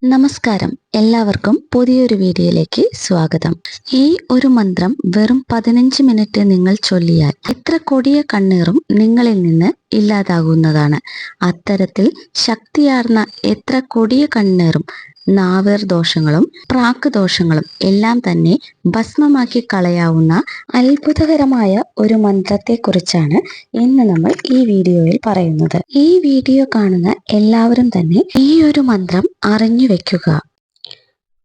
നമസ്കാരം. എല്ലാവർക്കും പുതിയൊരു വീഡിയോയിലേക്ക് സ്വാഗതം. ഈ ഒരു മന്ത്രം വെറും 15 മിനിറ്റ് നിങ്ങൾ ചൊല്ലിയാൽ എത്ര കൊടിയ കണ്ണീറും നിങ്ങളിൽ നിന്ന് ഇല്ലാതാകുന്നതാണ്. അത്തരത്തിൽ ശക്തിയാർന്ന എത്ര കൊടിയ കണ്ണീറും നാവേർ ദോഷങ്ങളും പ്രാക്ക് ദോഷങ്ങളും എല്ലാം തന്നെ ഭസ്മമാക്കി കളയാവുന്ന അത്ഭുതകരമായ ഒരു മന്ത്രത്തെക്കുറിച്ചാണ് ഇന്ന് നമ്മൾ ഈ വീഡിയോയിൽ പറയുന്നത്. ഈ വീഡിയോ കാണുന്ന എല്ലാവരും തന്നെ ഈ ഒരു മന്ത്രം അറിഞ്ഞു വെക്കുക.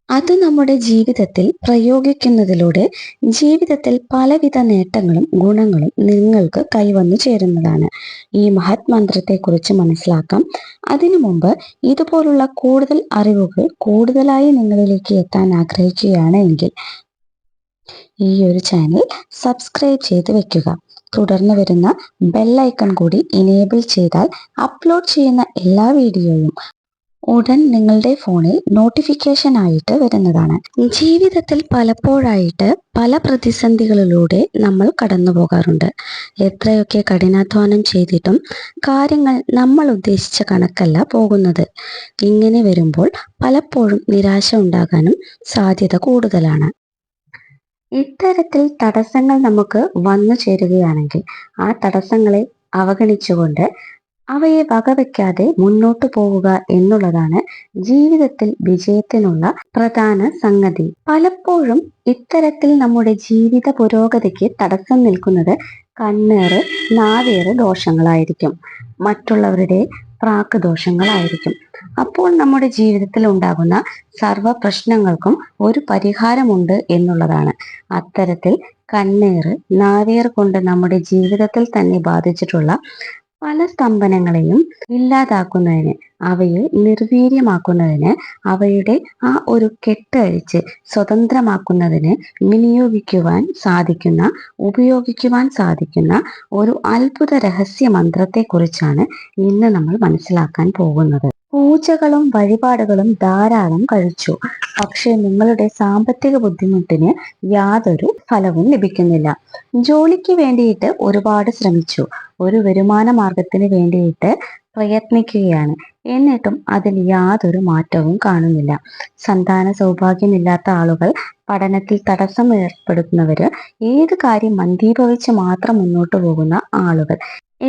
അത് നമ്മുടെ ജീവിതത്തിൽ പ്രയോഗിക്കുന്നതിലൂടെ ജീവിതത്തിൽ പലവിധ നേട്ടങ്ങളും ഗുണങ്ങളും നിങ്ങൾക്ക് കൈവന്നു ചേരുന്നതാണ്. ഈ മഹത് മന്ത്രത്തെക്കുറിച്ച് മനസ്സിലാക്കാം. അതിനു മുമ്പ് ഇതുപോലുള്ള കൂടുതൽ അറിവുകൾ കൂടുതലായി നിങ്ങളിലേക്ക് എത്താൻ ആഗ്രഹിക്കുകയാണ് എങ്കിൽ ഈ ഒരു ചാനൽ സബ്സ്ക്രൈബ് ചെയ്ത് വെക്കുക. തുടർന്ന് വരുന്ന ബെല്ലൈക്കൺ കൂടി ഇനേബിൾ ചെയ്താൽ അപ്ലോഡ് ചെയ്യുന്ന എല്ലാ വീഡിയോയും ഉടൻ നിങ്ങളുടെ ഫോണിൽ നോട്ടിഫിക്കേഷൻ ആയിട്ട് വരുന്നതാണ്. ജീവിതത്തിൽ പലപ്പോഴായിട്ട് പല പ്രതിസന്ധികളിലൂടെ നമ്മൾ കടന്നു പോകാറുണ്ട്. എത്രയൊക്കെ കഠിനാധ്വാനം ചെയ്തിട്ടും കാര്യങ്ങൾ നമ്മൾ ഉദ്ദേശിച്ച കണക്കല്ല പോകുന്നത്. ഇങ്ങനെ വരുമ്പോൾ പലപ്പോഴും നിരാശ ഉണ്ടാകാനും സാധ്യത കൂടുതലാണ്. ഇത്തരത്തിൽ തടസ്സങ്ങൾ നമുക്ക് വന്നു ചേരുകയാണെങ്കിൽ ആ തടസ്സങ്ങളെ അവഗണിച്ചുകൊണ്ട് അവയെ വകവെക്കാതെ മുന്നോട്ടു പോവുക എന്നുള്ളതാണ് ജീവിതത്തിൽ വിജയത്തിനുള്ള പ്രധാന സംഗതി. പലപ്പോഴും ഇത്തരത്തിൽ നമ്മുടെ ജീവിത പുരോഗതിക്ക് തടസ്സം നിൽക്കുന്നത് കണ്ണേറ് നാവേറ് ദോഷങ്ങളായിരിക്കും, മറ്റുള്ളവരുടെ പ്രാക്ക് ദോഷങ്ങളായിരിക്കും. അപ്പോൾ നമ്മുടെ ജീവിതത്തിൽ ഉണ്ടാകുന്ന സർവ പ്രശ്നങ്ങൾക്കും ഒരു പരിഹാരമുണ്ട് എന്നുള്ളതാണ്. അത്തരത്തിൽ കണ്ണേറ് നാവേറ് കൊണ്ട് നമ്മുടെ ജീവിതത്തിൽ തന്നെ ബാധിച്ചിട്ടുള്ള പല സ്തംഭനങ്ങളെയും ഇല്ലാതാക്കുന്നതിന്, അവയെ നിർവീര്യമാക്കുന്നതിന്, അവയുടെ ആ ഒരു കെട്ടഴിച്ച് സ്വതന്ത്രമാക്കുന്നതിന് ഉപയോഗിക്കുവാൻ സാധിക്കുന്ന ഒരു അത്ഭുത രഹസ്യ മന്ത്രത്തെക്കുറിച്ചാണ് ഇന്ന് നമ്മൾ മനസ്സിലാക്കാൻ പോകുന്നത്. പൂജകളും വഴിപാടുകളും ധാരാളം കഴിച്ചു, പക്ഷെ നിങ്ങളുടെ സാമ്പത്തിക ബുദ്ധിമുട്ടിന് യാതൊരു ഫലവും ലഭിക്കുന്നില്ല. ജോലിക്ക് വേണ്ടിയിട്ട് ഒരുപാട് ശ്രമിച്ചു, ഒരു വരുമാന മാർഗത്തിന് വേണ്ടിയിട്ട് പ്രയത്നിക്കുകയാണ്, എന്നിട്ടും അതിൽ യാതൊരു മാറ്റവും കാണുന്നില്ല. സന്താന സൗഭാഗ്യമില്ലാത്ത ആളുകൾ, പഠനത്തിൽ തടസ്സം ഏർപ്പെടുത്തുന്നവര്, ഏത് കാര്യം മന്ദീഭവിച്ച് മാത്രം മുന്നോട്ട് പോകുന്ന ആളുകൾ,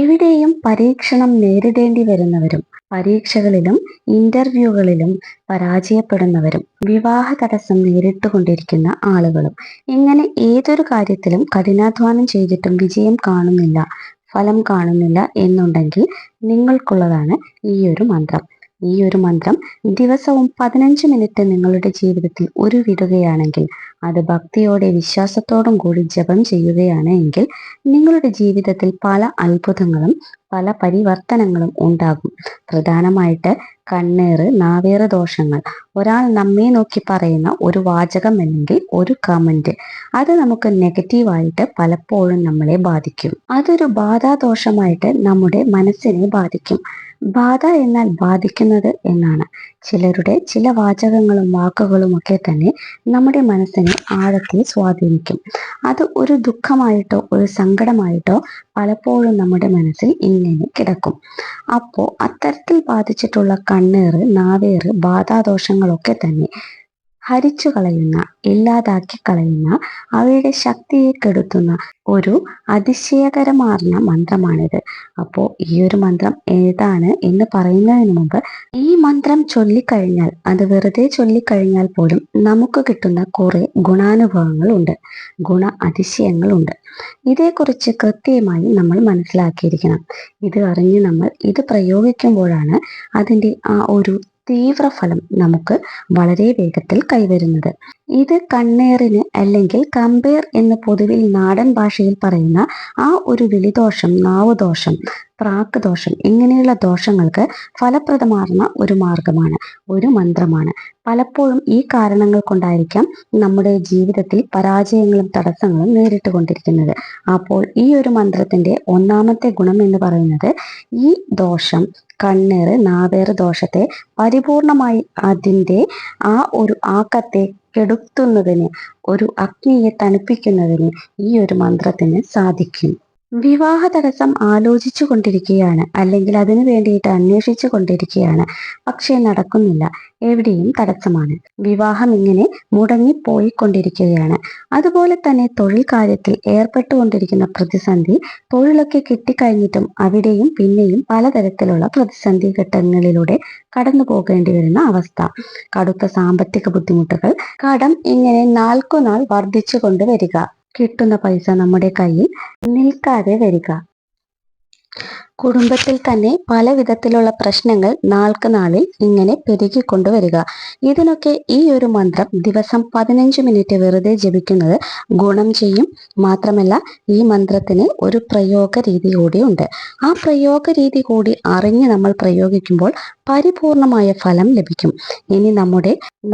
എവിടെയും പരീക്ഷണം നേരിടേണ്ടി വരുന്നവരും, പരീക്ഷകളിലും ഇന്റർവ്യൂകളിലും പരാജയപ്പെടുന്നവരും, വിവാഹ തടസ്സം നേരിട്ടുകൊണ്ടിരിക്കുന്ന ആളുകളും, ഇങ്ങനെ ഏതൊരു കാര്യത്തിലും കഠിനാധ്വാനം ചെയ്തിട്ടും വിജയം കാണുന്നില്ല, ഫലം കാണുന്നില്ല എന്നുണ്ടെങ്കിൽ നിങ്ങൾക്കുള്ളതാണ് ഈ ഒരു മന്ത്രം. ഈ ഒരു മന്ത്രം ദിവസവും 15 മിനിറ്റ് നിങ്ങളുടെ ജീവിതത്തിൽ ഉരുവിടുകയാണെങ്കിൽ, അത് ഭക്തിയോടെ വിശ്വാസത്തോടും കൂടി ജപം ചെയ്യുകയാണ് എങ്കിൽ നിങ്ങളുടെ ജീവിതത്തിൽ പല അത്ഭുതങ്ങളും പല പരിവർത്തനങ്ങളും ഉണ്ടാകും. പ്രധാനമായിട്ട് കണ്ണേറ് നാവേറ് ദോഷങ്ങൾ, ഒരാൾ നമ്മെ നോക്കി പറയുന്ന ഒരു വാചകം അല്ലെങ്കിൽ ഒരു കമന്റ്, അത് നമുക്ക് നെഗറ്റീവായിട്ട് പലപ്പോഴും നമ്മളെ ബാധിക്കും. അതൊരു ബാധാദോഷമായിട്ട് നമ്മുടെ മനസ്സിനെ ബാധിക്കും. ബാധ എന്നാൽ ബാധിക്കുന്നത് എന്നാണ്. ചിലരുടെ ചില വാചകങ്ങളും വാക്കുകളും ഒക്കെ തന്നെ നമ്മുടെ മനസ്സിനെ ആഴത്തിൽ സ്വാധീനിക്കും. അത് ഒരു ദുഃഖമായിട്ടോ ഒരു സങ്കടമായിട്ടോ പലപ്പോഴും നമ്മുടെ മനസ്സിൽ ഇങ്ങനെ കിടക്കും. അപ്പോൾ അത്തരത്തിൽ ബാധിച്ചിട്ടുള്ള കണ്ണേറ് നാവേറ് ബാധാദോഷങ്ങളൊക്കെ തന്നെ ഹരിച്ചു കളയുന്ന, ഇല്ലാതാക്കി കളയുന്ന, അവയുടെ ശക്തിയെ കെടുത്തുന്ന ഒരു അതിശയകരമാർന്ന മന്ത്രമാണിത്. അപ്പോൾ ഈ ഒരു മന്ത്രം ഏതാണ് എന്ന് പറയുന്നതിന് മുമ്പ്, ഈ മന്ത്രം ചൊല്ലിക്കഴിഞ്ഞാൽ, അത് വെറുതെ ചൊല്ലിക്കഴിഞ്ഞാൽ പോലും നമുക്ക് കിട്ടുന്ന കുറെ ഗുണാനുഭവങ്ങളുണ്ട്, അതിശയങ്ങളുണ്ട്. ഇതേക്കുറിച്ച് കൃത്യമായി നമ്മൾ മനസ്സിലാക്കിയിരിക്കണം. ഇത് അറിഞ്ഞ് നമ്മൾ ഇത് പ്രയോഗിക്കുമ്പോഴാണ് അതിൻ്റെ ആ ഒരു തീവ്രഫലം നമുക്ക് വളരെ വേഗത്തിൽ കൈവരുന്നത്. ഇത് കണ്ണേറിന് അല്ലെങ്കിൽ കമ്പേർ എന്ന് പൊതുവിൽ നാടൻ ഭാഷയിൽ പറയുന്ന ആ ഒരു വിളിദോഷം, നാവുദോഷം, പ്രാക്ക് ദോഷം, ഇങ്ങനെയുള്ള ദോഷങ്ങൾക്ക് ഫലപ്രദമാർന്ന ഒരു മാർഗമാണ്, ഒരു മന്ത്രമാണ്. പലപ്പോഴും ഈ കാരണങ്ങൾ കൊണ്ടായിരിക്കാം നമ്മുടെ ജീവിതത്തിൽ പരാജയങ്ങളും തടസ്സങ്ങളും നേരിട്ട് കൊണ്ടിരിക്കുന്നത്. അപ്പോൾ ഈ ഒരു മന്ത്രത്തിന്റെ ഒന്നാമത്തെ ഗുണം എന്ന് പറയുന്നത്, ഈ ദോഷം, കണ്ണേറ് നാവേറ് ദോഷത്തെ പരിപൂർണമായി അതിൻ്റെ ആ ഒരു ആക്കത്തെ കെടുത്തുന്നതിന്, ഒരു അഗ്നിയെ തണുപ്പിക്കുന്നതിന് ഈ ഒരു മന്ത്രത്തിന് സാധിക്കും. വിവാഹ തടസ്സം ആലോചിച്ചു കൊണ്ടിരിക്കുകയാണ്, അല്ലെങ്കിൽ അതിനു വേണ്ടിയിട്ട് അന്വേഷിച്ചു കൊണ്ടിരിക്കുകയാണ്. പക്ഷേ നടക്കുന്നില്ല. എവിടെയും തടസ്സമാണ്. വിവാഹം ഇങ്ങനെ മുടങ്ങിപ്പോയിക്കൊണ്ടിരിക്കുകയാണ്. അതുപോലെ തന്നെ തൊഴിൽ കാര്യത്തിൽ ഏർപ്പെട്ടുകൊണ്ടിരിക്കുന്ന പ്രതിസന്ധി, തൊഴിലൊക്കെ കിട്ടിക്കഴിഞ്ഞിട്ടും അവിടെയും പിന്നെയും പലതരത്തിലുള്ള പ്രതിസന്ധി ഘട്ടങ്ങളിലൂടെ കടന്നു പോകേണ്ടി വരുന്ന അവസ്ഥ, കടുത്ത സാമ്പത്തിക ബുദ്ധിമുട്ടുകൾ, കടം ഇങ്ങനെ നാൾക്കുനാൾ വർദ്ധിച്ചു കൊണ്ടുവരിക, കിട്ടുന്ന പൈസ നമ്മുടെ കയ്യിൽ നിൽക്കാതെ വരിക, കുടുംബത്തിൽ തന്നെ പല വിധത്തിലുള്ള പ്രശ്നങ്ങൾ നാൾക്ക് നാളിൽ ഇങ്ങനെ പെരുകിക്കൊണ്ടുവരിക. ഇതിനൊക്കെ ഈ ഒരു മന്ത്രം ദിവസം 15 മിനിറ്റ് വെറുതെ ജപിക്കുന്നത് ഗുണം ചെയ്യും. മാത്രമല്ല, ഈ മന്ത്രത്തിന് ഒരു പ്രയോഗ രീതി കൂടിയുണ്ട്. ആ പ്രയോഗ രീതി കൂടി അറിഞ്ഞ് നമ്മൾ പ്രയോഗിക്കുമ്പോൾ പരിപൂർണമായ ഫലം ലഭിക്കും. ഇനി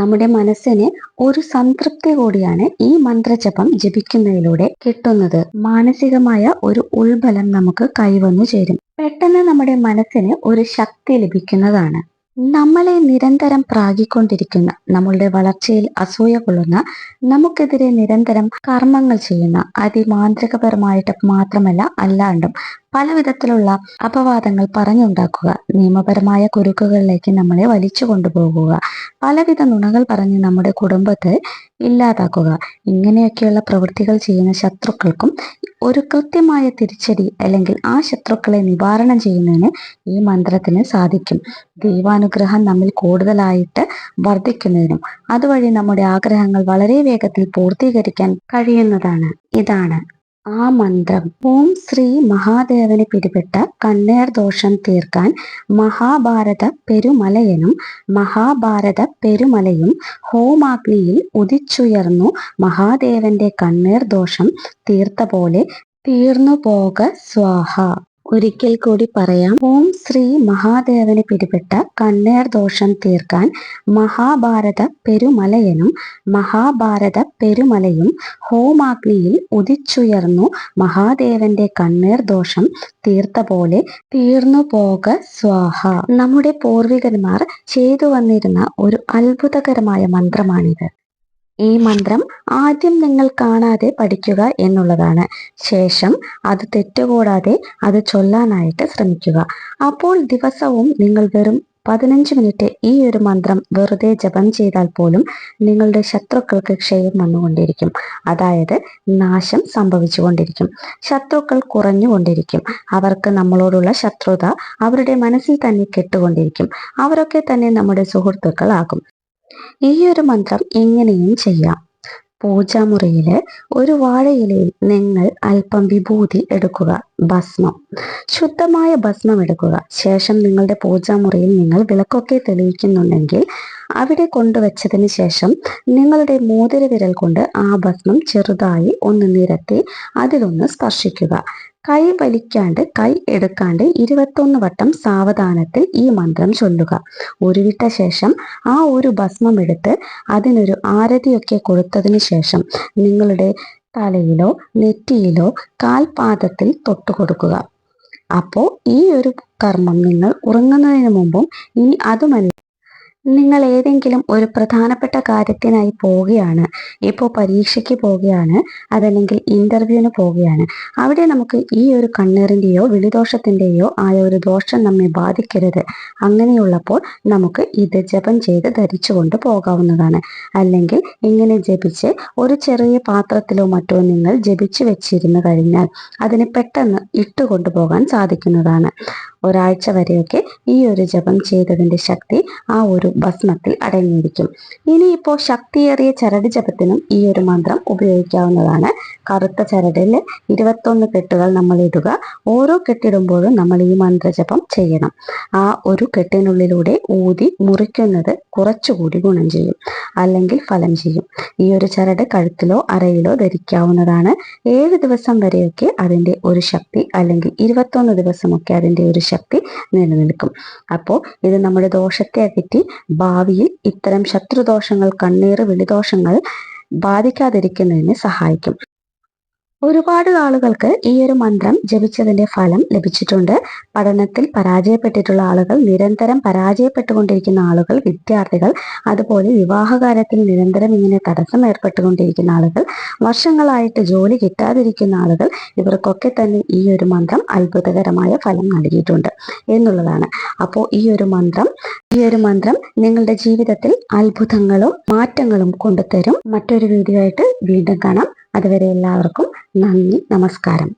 നമ്മുടെ മനസ്സിന് ഒരു സംതൃപ്തി കൂടിയാണ് ഈ മന്ത്രജപം ജപിക്കുന്നതിലൂടെ കിട്ടുന്നത്. മാനസികമായ ഒരു ഉൾബലം നമുക്ക് കൈവന്നു ചേരും. പെട്ടെന്ന് നമ്മുടെ മനസ്സിന് ഒരു ശക്തി ലഭിക്കുന്നതാണ്. നമ്മളെ നിരന്തരം പ്രാഗിക്കൊണ്ടിരിക്കുന്ന, നമ്മളുടെ വളർച്ചയിൽ അസൂയ കൊള്ളുന്ന, നമുക്കെതിരെ നിരന്തരം കർമ്മങ്ങൾ ചെയ്യുന്ന, അതിമാന്ത്രികപരമായിട്ട് മാത്രമല്ല അല്ലാണ്ടും പല വിധത്തിലുള്ള അപവാദങ്ങൾ പറഞ്ഞുണ്ടാക്കുക, നിയമപരമായ കുരുക്കുകളിലേക്ക് നമ്മളെ വലിച്ചു കൊണ്ടുപോകുക, പലവിധ നുണകൾ പറഞ്ഞ് നമ്മുടെ കുടുംബത്തെ ഇല്ലാതാക്കുക, ഇങ്ങനെയൊക്കെയുള്ള പ്രവൃത്തികൾ ചെയ്യുന്ന ശത്രുക്കൾക്കും ഒരു കൃത്യമായ തിരിച്ചടി അല്ലെങ്കിൽ ആ ശത്രുക്കളെ നിവാരണം ചെയ്യുന്നതിന് ഈ മന്ത്രത്തിന് സാധിക്കും. ദൈവാനുഗ്രഹം നമ്മിൽ കൂടുതലായിട്ട് വർദ്ധിക്കുന്നതിനും അതുവഴി നമ്മുടെ ആഗ്രഹങ്ങൾ വളരെ വേഗത്തിൽ പൂർത്തീകരിക്കാൻ കഴിയുന്നതാണ്. ഇതാണ് ആ മന്ത്രം. ഓം ശ്രീ മഹാദേവന് പിടിപെട്ട കണ്ണേർ ദോഷം തീർക്കാൻ മഹാഭാരത പെരുമലയനും മഹാഭാരത പെരുമലയും ഹോമാഗ്നിയിൽ ഉദിച്ചുയർന്നു മഹാദേവന്റെ കണ്ണേർ ദോഷം തീർത്ത പോലെ തീർന്നു പോക സ്വാഹ. ഒരിക്കൽ കൂടി പറയാം. ഓം ശ്രീ മഹാദേവന് പിടിപെട്ട കണ്ണേർ ദോഷം തീർക്കാൻ മഹാഭാരത പെരുമലയനും മഹാഭാരത പെരുമലയും ഹോമാഗ്നിയിൽ ഉദിച്ചുയർന്നു മഹാദേവന്റെ കണ്ണേർ ദോഷം തീർത്ത പോലെ തീർന്നു പോക സ്വാഹ. നമ്മുടെ പൂർവികന്മാർ ചെയ്തു വന്നിരുന്ന ഒരു അത്ഭുതകരമായ മന്ത്രമാണിത്. ഈ മന്ത്രം ആദ്യം നിങ്ങൾ കാണാതെ പഠിക്കുക എന്നുള്ളതാണ്. ശേഷം അത് തെറ്റുകൂടാതെ അത് ചൊല്ലാനായിട്ട് ശ്രമിക്കുക. അപ്പോൾ ദിവസവും നിങ്ങൾ വെറും 15 മിനിറ്റ് ഈ ഒരു മന്ത്രം വെറുതെ ജപം ചെയ്താൽ പോലും നിങ്ങളുടെ ശത്രുക്കൾക്ക് ക്ഷയം വന്നുകൊണ്ടിരിക്കും. അതായത് നാശം സംഭവിച്ചുകൊണ്ടിരിക്കും. ശത്രുക്കൾ കുറഞ്ഞുകൊണ്ടിരിക്കും. അവർക്ക് നമ്മളോടുള്ള ശത്രുത അവരുടെ മനസ്സിൽ തന്നെ കെട്ടുകൊണ്ടിരിക്കും. അവരൊക്കെ തന്നെ നമ്മുടെ സുഹൃത്തുക്കളാകും. ഈ ഒരു മന്ത്രം ഇങ്ങനെയും ചെയ്യാം. പൂജാമുറിയില് ഒരു വാഴയിലയിൽ നിങ്ങൾ അല്പം വിഭൂതി എടുക്കുക, ഭസ്മം, ശുദ്ധമായ ഭസ്മം എടുക്കുക. ശേഷം നിങ്ങളുടെ പൂജാമുറിയിൽ നിങ്ങൾ വിളക്കൊക്കെ തെളിയിക്കുന്നുണ്ടെങ്കിൽ അവിടെ കൊണ്ടുവച്ചതിന് ശേഷം നിങ്ങളുടെ മോതിരവിരൽ കൊണ്ട് ആ ഭസ്മം ചെറുതായി ഒന്ന് നിരത്തി അതിലൊന്ന് സ്പർശിക്കുക. കൈ വലിക്കാണ്ട് കൈ എടുക്കാണ്ട് 21 വട്ടം സാവധാനത്തിൽ ഈ മന്ത്രം ചൊല്ലുക. ഉരുവിട്ട ശേഷം ആ ഒരു ഭസ്മം എടുത്ത് അതിനൊരു ആരതിയൊക്കെ കൊടുത്തതിന് ശേഷം നിങ്ങളുടെ തലയിലോ നെറ്റിയിലോ കാൽപാദത്തിൽ തൊട്ടുകൊടുക്കുക. അപ്പോൾ ഈ ഒരു കർമ്മം നിങ്ങൾ ഉറങ്ങുന്നതിന് മുമ്പും, ഇനി അതുമല്ല നിങ്ങൾ ഏതെങ്കിലും ഒരു പ്രധാനപ്പെട്ട കാര്യത്തിനായി പോവുകയാണ്, ഇപ്പോൾ പരീക്ഷയ്ക്ക് പോവുകയാണ്, അതല്ലെങ്കിൽ ഇന്റർവ്യൂവിന് പോവുകയാണ്, അവിടെ നമുക്ക് ഈ ഒരു കണ്ണീറിൻ്റെയോ വിളിദോഷത്തിൻ്റെയോ ആയ ഒരു ദോഷം നമ്മെ ബാധിക്കരുത്. അങ്ങനെയുള്ളപ്പോൾ നമുക്ക് ഇത് ജപം ചെയ്ത് ധരിച്ചുകൊണ്ട് പോകാവുന്നതാണ്. അല്ലെങ്കിൽ ഇങ്ങനെ ജപിച്ച് ഒരു ചെറിയ പാത്രത്തിലോ മറ്റോ നിങ്ങൾ ജപിച്ചു വെച്ചിരുന്നു കഴിഞ്ഞാൽ അതിന് പെട്ടെന്ന് ഇട്ടുകൊണ്ടുപോകാൻ സാധിക്കുന്നതാണ്. ഒരാഴ്ച വരെയൊക്കെ ഈ ഒരു ജപം ചെയ്തതിന്റെ ശക്തി ആ ഒരു ഭസ്മത്തിൽ അടങ്ങിയിരിക്കും. ഇനിയിപ്പോൾ ശക്തിയേറിയ ചരട് ജപത്തിനും ഈ ഒരു മന്ത്രം ഉപയോഗിക്കാവുന്നതാണ്. കറുത്ത ചരടിൽ 21 കെട്ടുകൾ നമ്മൾ ഇടുക. ഓരോ കെട്ടിടുമ്പോഴും നമ്മൾ ഈ മന്ത്രജപം ചെയ്യണം. ആ ഒരു കെട്ടിനുള്ളിലൂടെ ഊതി മുറിക്കുന്നത് കുറച്ചുകൂടി ഗുണം ചെയ്യും, അല്ലെങ്കിൽ ഫലം ചെയ്യും. ഈ ഒരു ചരട് കഴുത്തിലോ അരയിലോ ധരിക്കാവുന്നതാണ്. 7 ദിവസം വരെയൊക്കെ അതിൻ്റെ ഒരു ശക്തി, അല്ലെങ്കിൽ 21 ദിവസമൊക്കെ അതിൻ്റെ ഒരു ശക്തി നിലനിൽക്കും. അപ്പോൾ ഇത് നമ്മുടെ ദോഷത്തെ അകറ്റി ഭാവിയിൽ ഇത്തരം ശത്രുദോഷങ്ങൾ, കണ്ണീർ, വിളിദോഷങ്ങൾ ബാധിക്കാതിരിക്കുന്നതിന് സഹായിക്കും. ഒരുപാട് ആളുകൾക്ക് ഈ ഒരു മന്ത്രം ജപിച്ചതിന്റെ ഫലം ലഭിച്ചിട്ടുണ്ട്. പഠനത്തിൽ പരാജയപ്പെട്ടിട്ടുള്ള ആളുകൾ, നിരന്തരം പരാജയപ്പെട്ടുകൊണ്ടിരിക്കുന്ന ആളുകൾ, വിദ്യാർത്ഥികൾ, അതുപോലെ വിവാഹകാര്യത്തിൽ നിരന്തരം ഇങ്ങനെ തടസ്സം ഏർപ്പെട്ടുകൊണ്ടിരിക്കുന്ന ആളുകൾ, വർഷങ്ങളായിട്ട് ജോലി കിട്ടാതിരിക്കുന്ന ആളുകൾ, ഇവർക്കൊക്കെ തന്നെ ഈ ഒരു മന്ത്രം അത്ഭുതകരമായ ഫലം നൽകിയിട്ടുണ്ട് എന്നുള്ളതാണ്. അപ്പോൾ ഈ ഒരു മന്ത്രം നിങ്ങളുടെ ജീവിതത്തിൽ അത്ഭുതങ്ങളും മാറ്റങ്ങളും കൊണ്ടുതരും. മറ്റൊരു വീഡിയോ ആയിട്ട് വീണ്ടും കാണാം. അതുവരെ എല്ലാവർക്കും നന്ദി, നമസ്കാരം.